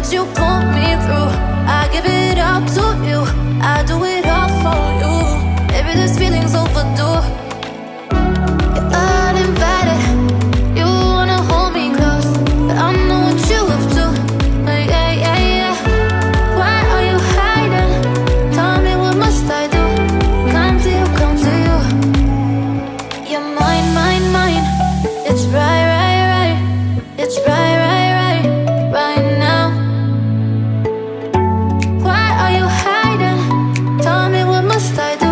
that you pulled me through. I give it up to you, I do it all for you. Maybe this feeling's overdue. You're uninvited, you wanna hold me close, but I know what you have to. Yeah, yeah, yeah. Why are you hiding? Tell me, what must I do? Come to you, come to you. You're mine, mine, mine. It's right, right, right. It's right, right, right, right now. Why are you hiding? Tell me, what must I do?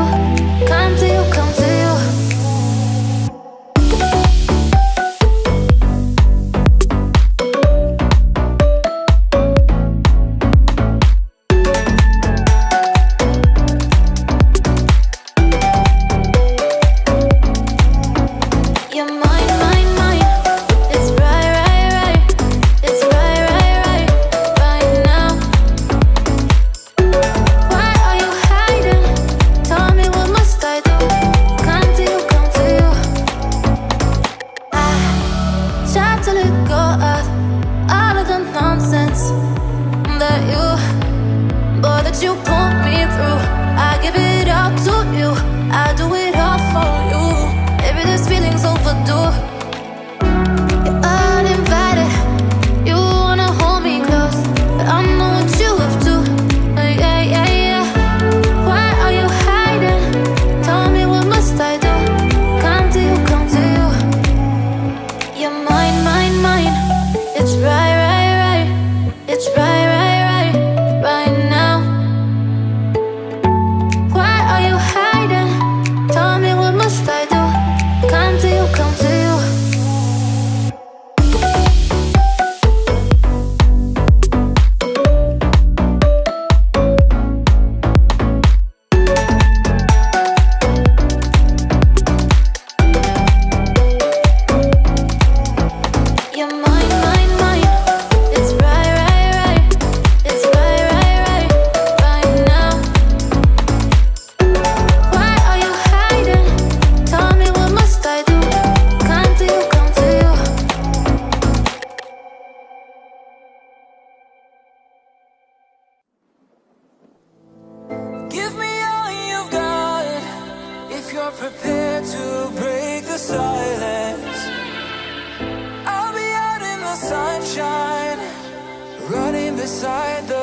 Come to you, come to you. You're mine, mine, mine. It's right, right, right. It's right, right, right, right now. Why are you hiding? Tell me, what must I do? Come to you, come to you. I try to let go of all of the nonsense that you pulled me through. I give it up to you, I do it all for you. Maybe this feeling's overdue. You're uninvited, you wanna hold me close, but I know what you have to. Yeah, yeah, yeah. Why are you hiding? Tell me, what must I do? Come to you, come to you. You're mine, mine, mine. It's right, right, right. It's right, right, right, right now. Why are you hiding? Tell me, what must I do? Come to you, come to you. You're mine, mine, mine. It's right, right, right. It's right, right, right, right now. Why are you hiding? Tell me, what must I do? Come to you, come to you. Give me all you've got if you're prepared to break the silence. I'll be out in the sunshine, running beside the